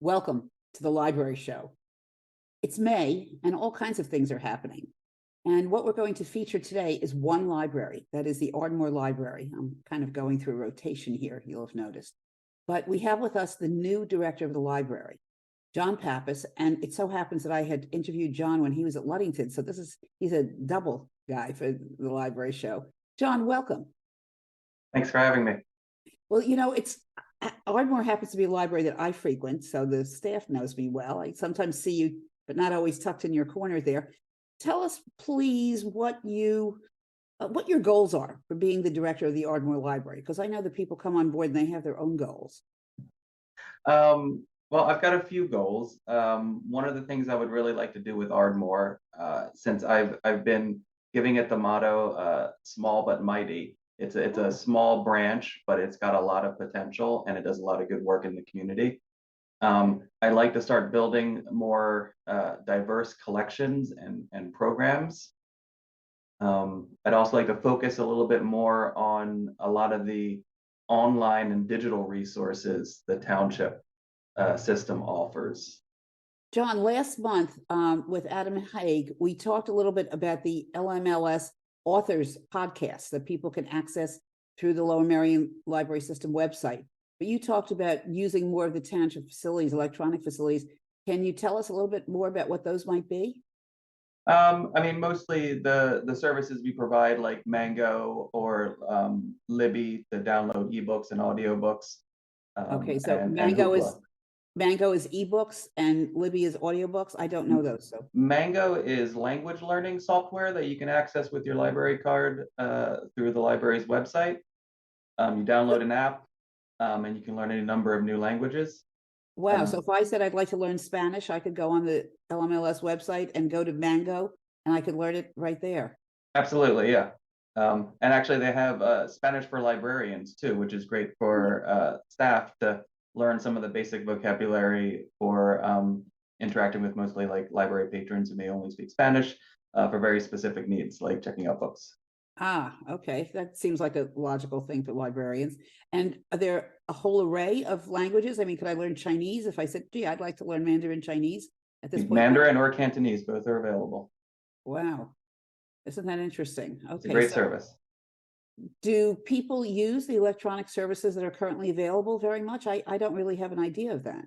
Welcome to the Library Show. It's May, and all kinds of things are happening. And what we're going to feature today is one library, that is the Ardmore Library. I'm kind of going through rotation here, you'll have noticed. But we have with us the new director of the library, John Pappas, and it so happens that I had interviewed John when he was at Ludington, so he's a double guy for the Library Show. John, welcome. Thanks for having me. Well, Ardmore happens to be a library that I frequent, so the staff knows me well. I sometimes see you, but not always tucked in your corner there. Tell us, please, what your goals are for being the director of the Ardmore Library, because I know that people come on board and they have their own goals. Well, I've got a few goals. One of the things I would really like to do with Ardmore, since I've been giving it the motto, small but mighty. It's a small branch, but it's got a lot of potential and it does a lot of good work in the community. I'd like to start building more diverse collections and programs. I'd also like to focus a little bit more on a lot of the online and digital resources the township system offers. John, last month with Adam Haig, we talked a little bit about the LMLS authors podcast that people can access through the Lower Merion Library System website. But you talked about using more of the township facilities, electronic facilities. Can you tell us a little bit more about what those might be? Mostly the services we provide, like Mango or Libby, to download ebooks and audiobooks. Okay, so Mango is ebooks and Libby is audiobooks. I don't know those. So Mango is language learning software that you can access with your library card through the library's website. You download an app and you can learn any number of new languages. Wow. So if I said I'd like to learn Spanish, I could go on the LMLS website and go to Mango and I could learn it right there. Absolutely, yeah. And actually they have Spanish for librarians too, which is great for staff to learn some of the basic vocabulary for interacting with mostly like library patrons who may only speak Spanish for very specific needs, like checking out books. Ah, okay. That seems like a logical thing for librarians. And are there a whole array of languages? I mean, could I learn Chinese if I said, gee, I'd like to learn Mandarin Chinese at this point? Mandarin or Cantonese, both are available. Wow. Isn't that interesting? Okay. It's a great service. Do people use the electronic services that are currently available very much? I don't really have an idea of that.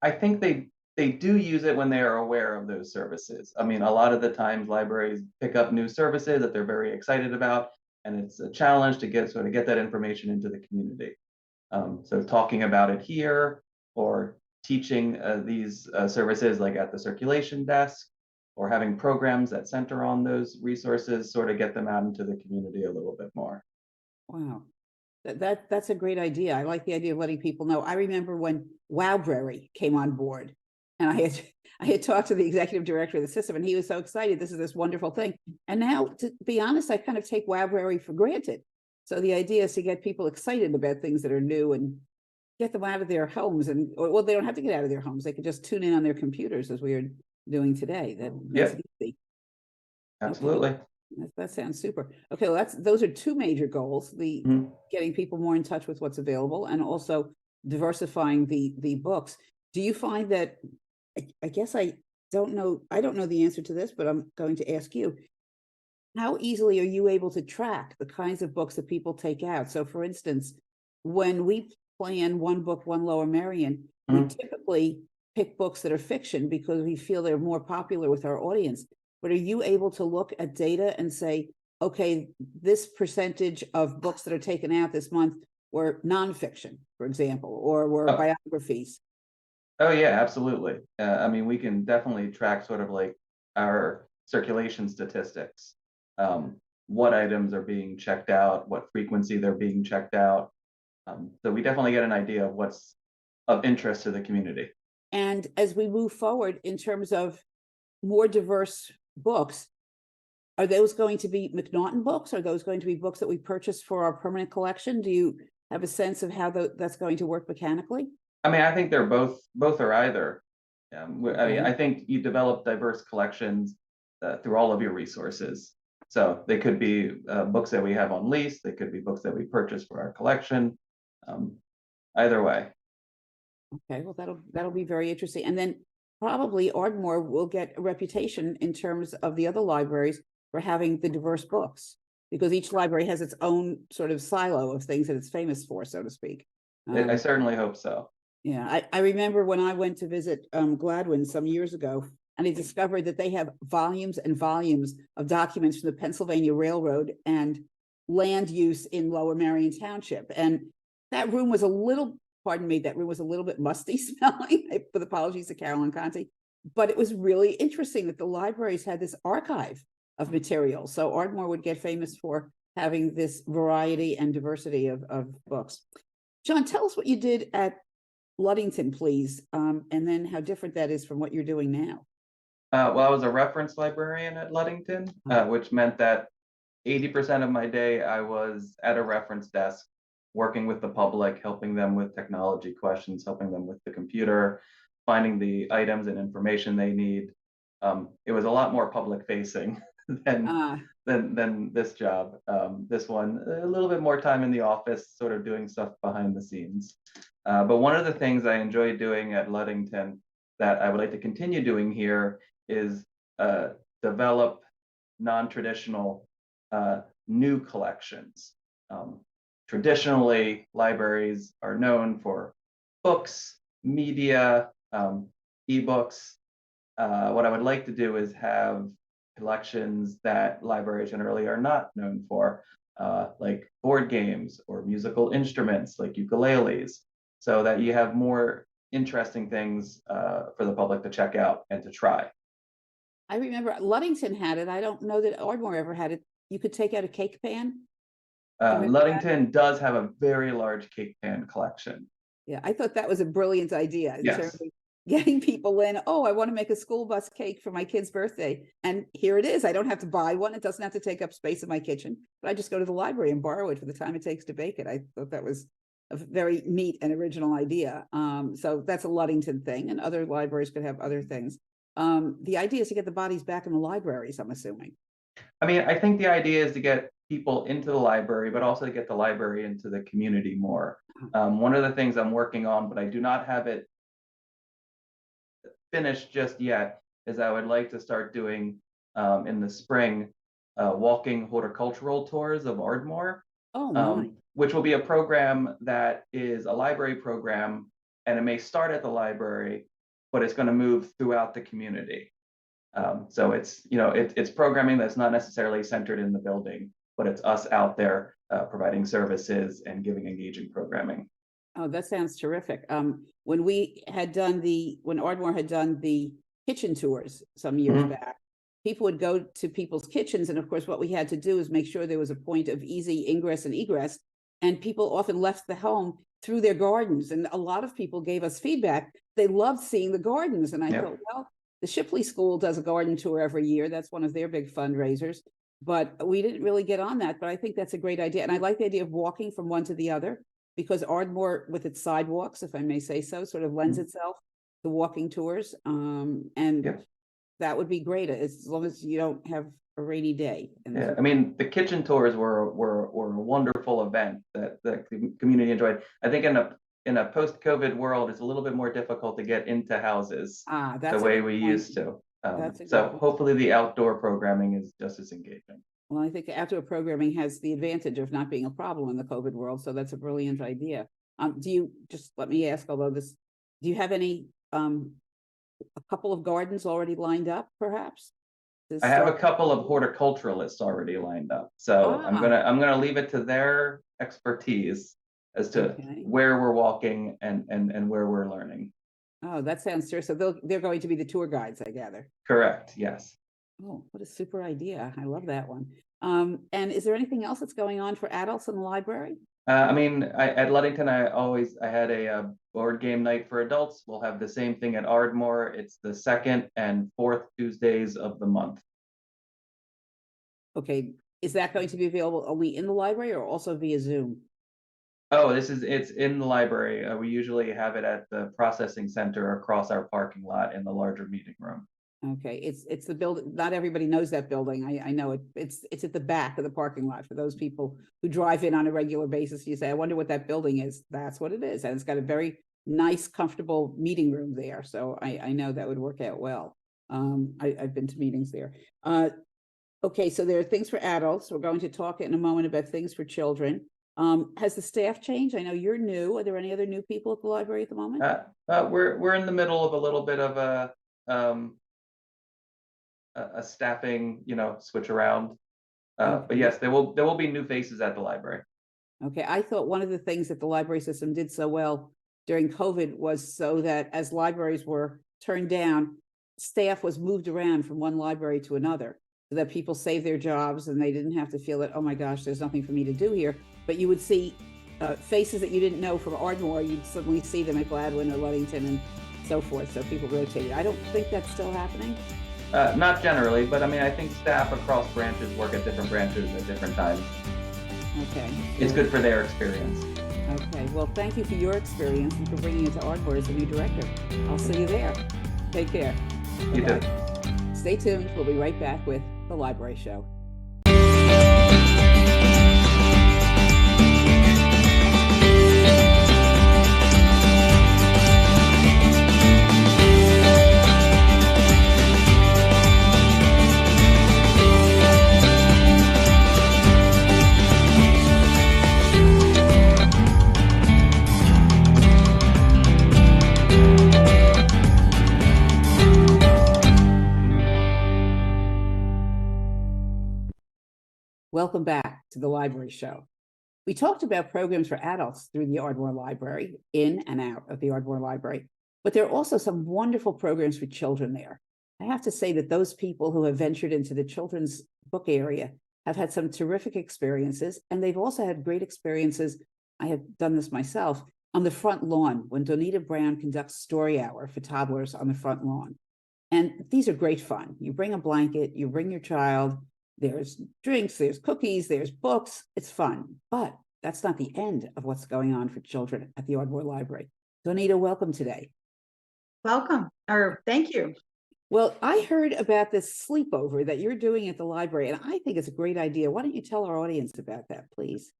I think they do use it when they are aware of those services. I mean, a lot of the times libraries pick up new services that they're very excited about, and it's a challenge to get that information into the community. So talking about it here or teaching these services like at the circulation desk or having programs that center on those resources sort of get them out into the community a little bit more. Wow. That's a great idea. I like the idea of letting people know. I remember when Wowbrary came on board, and I had talked to the executive director of the system, and he was so excited. This is this wonderful thing. And now, to be honest, I kind of take Wowbrary for granted. So the idea is to get people excited about things that are new and get them out of their homes. Well, they don't have to get out of their homes. They could just tune in on their computers as we are doing today. That's easy. Absolutely. Okay. That sounds super. Okay, well, those are two major goals: getting people more in touch with what's available, and also diversifying the books. Do you find that? I guess I don't know the answer to this, but I'm going to ask you: how easily are you able to track the kinds of books that people take out? So, for instance, when we plan One Book, One Lower Merion, we typically pick books that are fiction because we feel they're more popular with our audience. But are you able to look at data and say, okay, this percentage of books that are taken out this month were nonfiction, for example, or were biographies? Oh yeah, absolutely. I mean, we can definitely track sort of like our circulation statistics. What items are being checked out, what frequency they're being checked out. So we definitely get an idea of what's of interest to the community. And as we move forward in terms of more diverse books, are those going to be McNaughton books? Are those going to be books that we purchase for our permanent collection? Do you have a sense of how that's going to work mechanically? I mean, I think they're both or either. I mean, I think you develop diverse collections through all of your resources. So they could be books that we have on lease. They could be books that we purchase for our collection. Either way. Okay, well, that'll be very interesting. And then probably Ardmore will get a reputation in terms of the other libraries for having the diverse books, because each library has its own sort of silo of things that it's famous for, so to speak. I certainly hope so. Yeah, I remember when I went to visit Gladwin some years ago, and I discovered that they have volumes and volumes of documents from the Pennsylvania Railroad and land use in Lower Marion Township. And that room was a little, pardon me, that room was a little bit musty smelling, with apologies to Carolyn Conti, but it was really interesting that the libraries had this archive of material. So Ardmore would get famous for having this variety and diversity of books. John, tell us what you did at Ludington, please, and then how different that is from what you're doing now. Well, I was a reference librarian at Ludington, which meant that 80% of my day I was at a reference desk, working with the public, helping them with technology questions, helping them with the computer, finding the items and information they need. It was a lot more public facing than this job. This one, a little bit more time in the office, sort of doing stuff behind the scenes. But one of the things I enjoy doing at Ludington that I would like to continue doing here is develop non-traditional new collections. Traditionally, libraries are known for books, media, ebooks. What I would like to do is have collections that libraries generally are not known for, like board games or musical instruments like ukuleles, so that you have more interesting things for the public to check out and to try. I remember Ludington had it. I don't know that Ardmore ever had it. You could take out a cake pan. Ludington does have a very large cake pan collection. Yeah, I thought that was a brilliant idea in Yes. terms of getting people in. Oh, I want to make a school bus cake for my kid's birthday. And here it is. I don't have to buy one. It doesn't have to take up space in my kitchen, but I just go to the library and borrow it for the time it takes to bake it. I thought that was a very neat and original idea. So that's a Ludington thing, and other libraries could have other things. The idea is to get the bodies back in the libraries, I'm assuming. I mean, I think the idea is to get people into the library, but also to get the library into the community more. One of the things I'm working on, but I do not have it finished just yet, is I would like to start doing in the spring walking horticultural tours of Ardmore. Oh, my. Which will be a program that is a library program, and it may start at the library, but it's going to move throughout the community. So it's, you know, it's programming that's not necessarily centered in the building, but it's us out there providing services and giving engaging programming. Oh, that sounds terrific. When Ardmore had done the kitchen tours some years back, people would go to people's kitchens. And of course, what we had to do is make sure there was a point of easy ingress and egress. And people often left the home through their gardens. And a lot of people gave us feedback. They loved seeing the gardens. And I thought, well, the Shipley School does a garden tour every year. That's one of their big fundraisers. But we didn't really get on that. But I think that's a great idea. And I like the idea of walking from one to the other, because Ardmore, with its sidewalks, if I may say so, sort of lends itself to walking tours. That would be great, as long as you don't have a rainy day. Yeah, I mean, the kitchen tours were a wonderful event that the community enjoyed. I think in a post-COVID world, it's a little bit more difficult to get into houses the way we used to. So hopefully the outdoor programming is just as engaging. Well, I think the outdoor programming has the advantage of not being a problem in the COVID world. So that's a brilliant idea. Do you, just let me ask, do you have any, a couple of gardens already lined up, perhaps? I have a couple of horticulturalists already lined up. So I'm gonna leave it to their expertise as to where we're walking and where we're learning. Oh, that sounds serious. So they're going to be the tour guides, I gather. Correct. Yes. Oh, what a super idea. I love that one. And is there anything else that's going on for adults in the library? I mean, at Ludington, I had a board game night for adults. We'll have the same thing at Ardmore. It's the 2nd and 4th Tuesdays of the month. Okay. Is that going to be available only in the library or also via Zoom? Oh, it's in the library. We usually have it at the processing center across our parking lot in the larger meeting room. Okay, it's the building. Not everybody knows that building. I know it. It's at the back of the parking lot for those people who drive in on a regular basis. You say, I wonder what that building is. That's what it is, and it's got a very nice, comfortable meeting room there. So I know that would work out well. I've been to meetings there. Okay, so there are things for adults. We're going to talk in a moment about things for children. Has the staff changed? I know you're new. Are there any other new people at the library at the moment? We're in the middle of a little bit of a staffing, switch around. But yes, there will be new faces at the library. Okay, I thought one of the things that the library system did so well during COVID was so that as libraries were turned down, staff was moved around from one library to another, so that people saved their jobs and they didn't have to feel that, oh my gosh, there's nothing for me to do here. But you would see faces that you didn't know from Ardmore, you'd suddenly see them at Gladwin or Ludington and so forth. So people rotated. I don't think that's still happening. Not generally, but I mean, I think staff across branches work at different branches at different times. Okay. It's good for their experience. Okay, well, thank you for your experience and for bringing it to Ardmore as a new director. I'll see you there. Take care. You Bye-bye. too. Stay tuned. We'll be right back with The Library Show. Welcome back to The Library Show. We talked about programs for adults through the Ardmore Library, in and out of the Ardmore Library, but there are also some wonderful programs for children there. I have to say that those people who have ventured into the children's book area have had some terrific experiences, and they've also had great experiences. I have done this myself on the front lawn when Dawnita Brown conducts Story Hour for toddlers on the front lawn. And these are great fun. You bring a blanket, you bring your child, there's drinks, there's cookies, there's books. It's fun, but that's not the end of what's going on for children at the Ardmore Library. Dawnita, welcome today. Welcome, or thank you. Well, I heard about this sleepover that you're doing at the library, and I think it's a great idea. Why don't you tell our audience about that, please?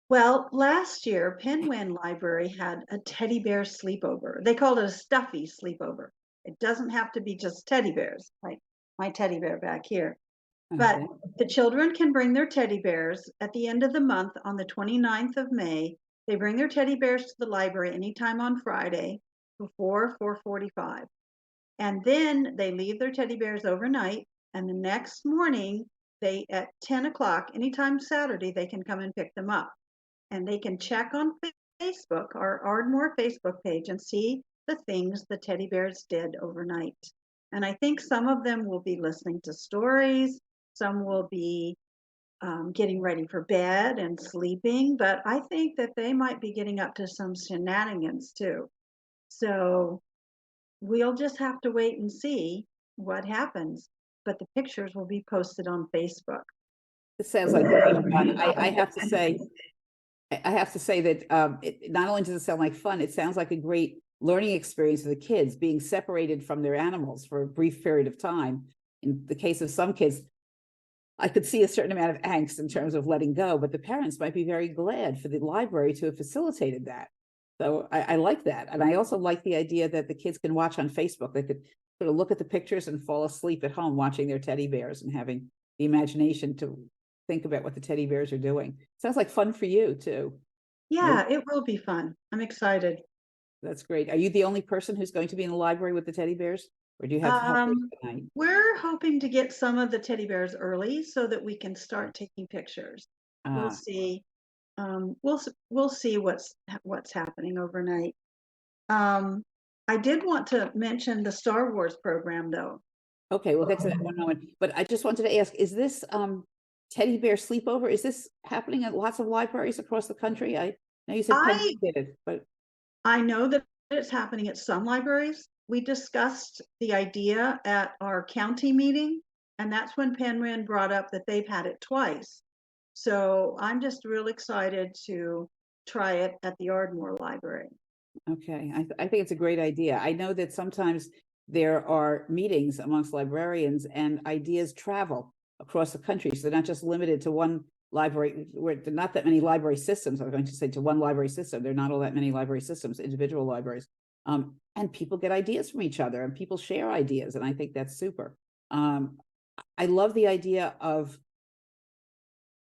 Well, last year, Penguin Library had a teddy bear sleepover. They called it a stuffy sleepover. It doesn't have to be just teddy bears, like my teddy bear back here. But Okay. the children can bring their teddy bears at the end of the month on the 29th of May. They bring their teddy bears to the library anytime on Friday before 4:45. And then they leave their teddy bears overnight. And the next morning, they at 10 o'clock, anytime Saturday, they can come and pick them up. And they can check on Facebook, our Ardmore Facebook page, and see the things the teddy bears did overnight. And I think some of them will be listening to stories. Some will be getting ready for bed and sleeping, but I think that they might be getting up to some shenanigans too. So we'll just have to wait and see what happens, but the pictures will be posted on Facebook. It sounds like great fun. I have to say, that it not only does it sound like fun, it sounds like a great learning experience for the kids, being separated from their animals for a brief period of time. In the case of some kids, I could see a certain amount of angst in terms of letting go, but the parents might be very glad for the library to have facilitated that. So I like that. And I also like the idea that the kids can watch on Facebook. They could sort of look at the pictures and fall asleep at home watching their teddy bears and having the imagination to think about what the teddy bears are doing. Sounds like fun for you too. Yeah, it will be fun. I'm excited. That's great. Are you the only person who's going to be in the library with the teddy bears? Or do you have help tonight? We're hoping to get some of the teddy bears early so that we can start taking pictures. We'll see. We'll see what's happening overnight. I did want to mention the Star Wars program though. Okay, we'll get to that one moment. But I just wanted to ask, is this teddy bear sleepover, is this happening at lots of libraries across the country? I know you said Penn did it, but I know that it's happening at some libraries. We discussed the idea at our county meeting, and that's when Penryn brought up that they've had it twice. So I'm just real excited to try it at the Ardmore Library. Okay, I think it's a great idea. I know that sometimes there are meetings amongst librarians and ideas travel across the country. So they're not just limited to one library, where there are not that many library systems. I was going to say to one library system. There are not all that many library systems, individual libraries. And people get ideas from each other and people share ideas. And I think that's super. I love the idea of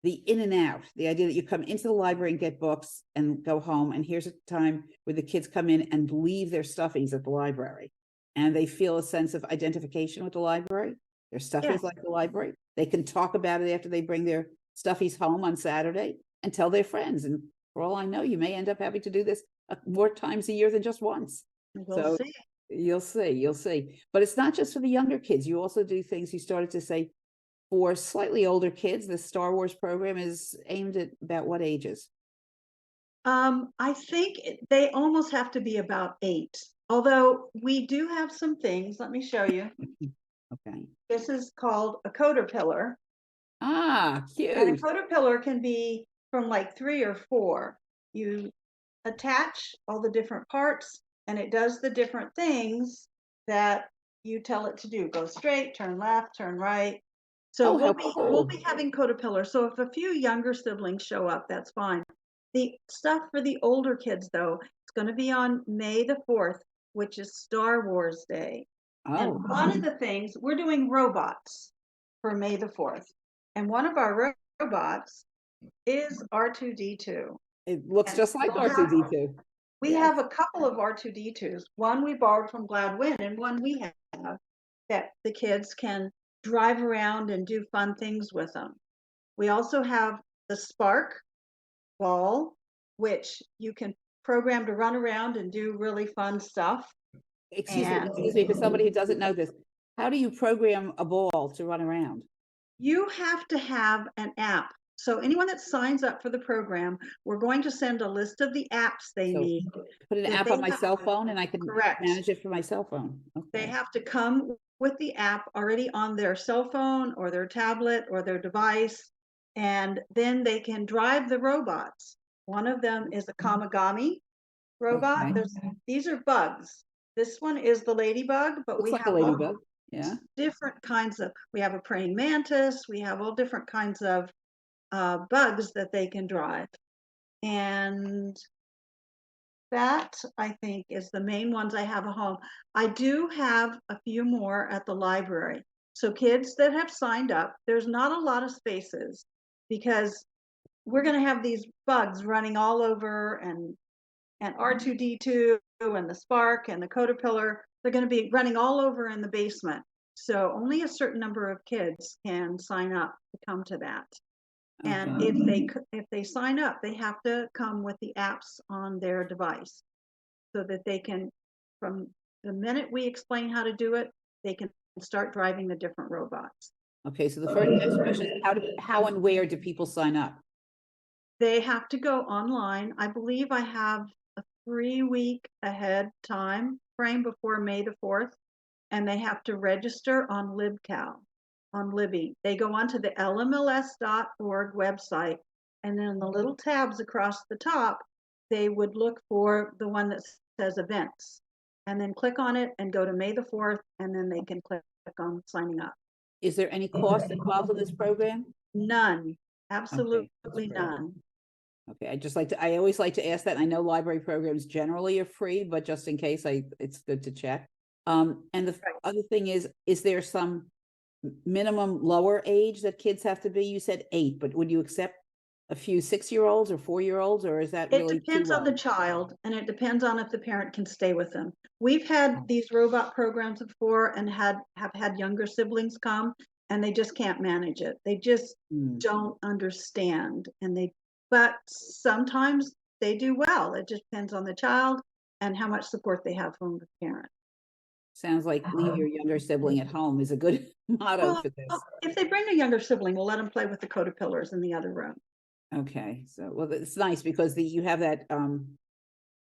the in and out, the idea that you come into the library and get books and go home. And here's a time where the kids come in and leave their stuffies at the library. And they feel a sense of identification with the library. Their stuffies like the library. They can talk about it after they bring their stuffies home on Saturday and tell their friends. And for all I know, you may end up having to do this more times a year than just once. We'll see. You'll see. But it's not just for the younger kids. You also do things, you started to say, for slightly older kids. The Star Wars program is aimed at about what ages? I think they almost have to be about 8. Although we do have some things. Let me show you. Okay. This is called a caterpillar. Ah, cute. And a caterpillar can be from like 3 or 4. You attach all the different parts and it does the different things that you tell it to do. Go straight, turn left, turn right. So we'll be having caterpillar. So if a few younger siblings show up, that's fine. The stuff for the older kids, though, it's going to be on May the 4th, which is Star Wars Day. And one of the things, we're doing robots for May the 4th. And one of our robots is R2-D2. It looks just like R2-D2. We have a couple of R2-D2s. One we borrowed from Gladwin and one we have that the kids can drive around and do fun things with them. We also have the Spark ball, which you can program to run around and do really fun stuff. Excuse me, for somebody who doesn't know this, how do you program a ball to run around? You have to have an app. So anyone that signs up for the program, we're going to send a list of the apps they need. Put an app on my cell phone and I can manage it from my cell phone. Okay. They have to come with the app already on their cell phone or their tablet or their device, and then they can drive the robots. One of them is a Kamigami robot. Okay. These are bugs. This one is the ladybug, but Looks we like have a ladybug. Yeah. different kinds of, we have a praying mantis, we have all different kinds of bugs that they can drive. And that, I think, is the main ones I have at home. I do have a few more at the library. So kids that have signed up, there's not a lot of spaces because we're going to have these bugs running all over, and R2-D2 and the Spark and the caterpillar, they're going to be running all over in the basement. So only a certain number of kids can sign up to come to that. And if they sign up, they have to come with the apps on their device so that they can, from the minute we explain how to do it, they can start driving the different robots. Okay, so the next question is how and where do people sign up? They have to go online. I believe I have a 3-week ahead time frame before May the 4th, and they have to register on LibCal. On Libby. They go onto the lmls.org website, and then the little tabs across the top, they would look for the one that says events, and then click on it and go to May the 4th, and then they can click on signing up. Is there any cost involved in this program? None. Absolutely none. Okay, I always like to ask that. I know library programs generally are free, but just in case, it's good to check. And the other thing is there some minimum lower age that kids have to be? You said 8, but would you accept a few 6-year-olds or 4-year-olds, or is that really? It depends on the child, and it depends on if the parent can stay with them. We've had these robot programs before and have had younger siblings come, and they just can't manage it. They just don't understand, but sometimes they do well. It just depends on the child and how much support they have from the parent. Sounds like leave your younger sibling at home is a good motto for this. If they bring a younger sibling, we'll let them play with the caterpillars in the other room. Okay, so well, it's nice because you have that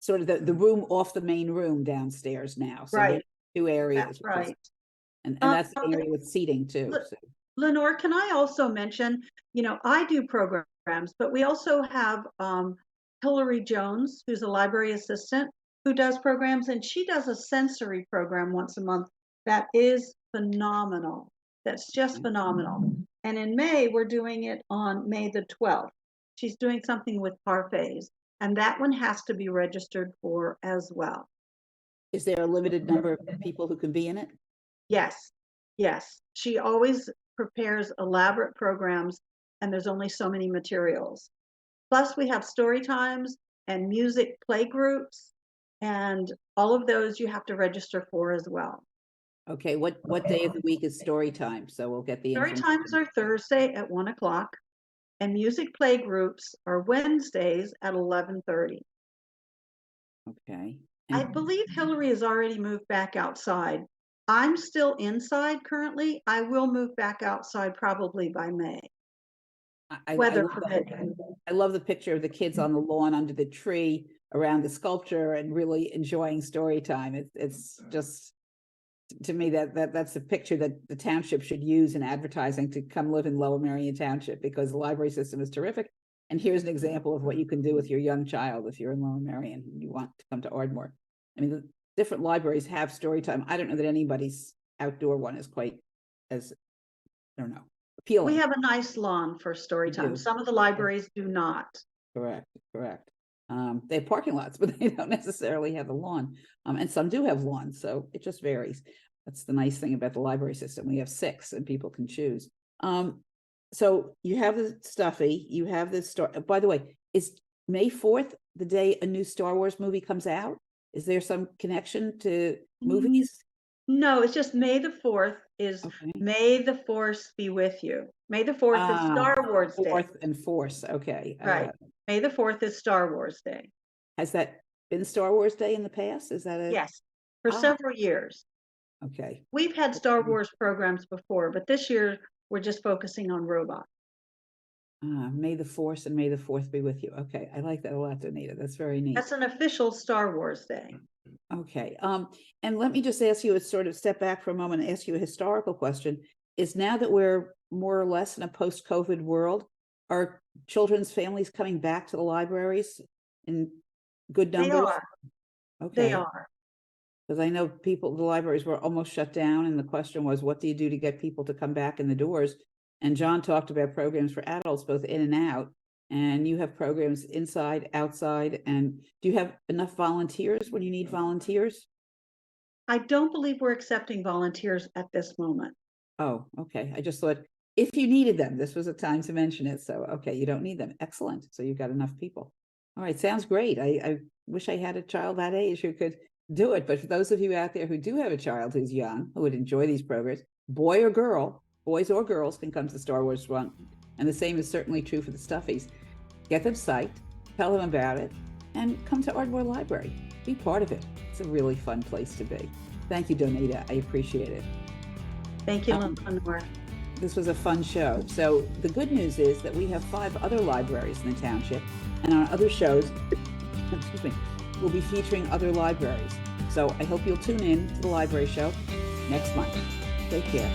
sort of the room off the main room downstairs now. So right. 2 areas. That's right. And that's the area with seating too. So. Lenore, can I also mention, I do programs, but we also have Hillary Jones, who's a library assistant, who does programs, and she does a sensory program once a month that is phenomenal. That's just phenomenal. And in May, we're doing it on May the 12th. She's doing something with parfaits, and that one has to be registered for as well. Is there a limited number of people who can be in it? Yes, yes. She always prepares elaborate programs, and there's only so many materials. Plus, we have story times and music play groups, and all of those you have to register for as well. Okay, what day of the week is story time? So we'll get the Story information. times are Thursday at 1 o'clock, and music play groups are Wednesdays at 11:30. Okay. I And believe Hillary has already moved back outside. I'm still inside currently. I will move back outside probably by May, weather permitting. I love the picture of the kids on the lawn under the tree around the sculpture and really enjoying story time. It's just, to me, that's a picture that the township should use in advertising to come live in Lower Merion Township, because the library system is terrific. And here's an example of what you can do with your young child if you're in Lower Merion and you want to come to Ardmore. I mean, the different libraries have story time. I don't know that anybody's outdoor one is quite as, I don't know, appealing. We have a nice lawn for story We time. do. Some of the libraries do not. Correct. They have parking lots, but they don't necessarily have a lawn. And some do have lawns, so it just varies. That's the nice thing about the library system. We have 6 and people can choose. So you have the stuffy, you have the Star. By the way, is May 4th the day a new Star Wars movie comes out? Is there some connection to movies? No, it's just May the 4th is Okay. May the Force be with you. May the 4th is Star Wars Day. 4th and Force. Okay. Right. May the 4th is Star Wars Day. Has that been Star Wars Day in the past? Is that a? Yes, for several years. Okay. We've had Star Wars programs before, but this year we're just focusing on robots. May the Force and May the 4th be with you. Okay, I like that a lot, Dawnita. That's very neat. That's an official Star Wars Day. Okay, and let me just ask you a sort of step back for a moment and ask you a historical question. Is now that we're more or less in a post-COVID world, are children's families coming back to the libraries in good numbers? They are. Okay. They are. Because I know the libraries were almost shut down, and the question was, what do you do to get people to come back in the doors? And John talked about programs for adults, both in and out, and you have programs inside, outside, and do you have enough volunteers when you need volunteers? I don't believe we're accepting volunteers at this moment. Oh, okay. I just thought if you needed them, this was a time to mention it. So, okay, you don't need them. Excellent. So you've got enough people. All right, sounds great. I wish I had a child that age who could do it. But for those of you out there who do have a child who's young, who would enjoy these programs, boy or girl, boys or girls can come to the Star Wars Run. And the same is certainly true for the Stuffies. Get them psyched, tell them about it, and come to Ardmore Library. Be part of it. It's a really fun place to be. Thank you, Dawnita. I appreciate it. Thank you, Lenore. This was a fun show. So the good news is that we have 5 other libraries in the township, and on other shows, excuse me, we'll be featuring other libraries. So I hope you'll tune in to the library show next month. Take care.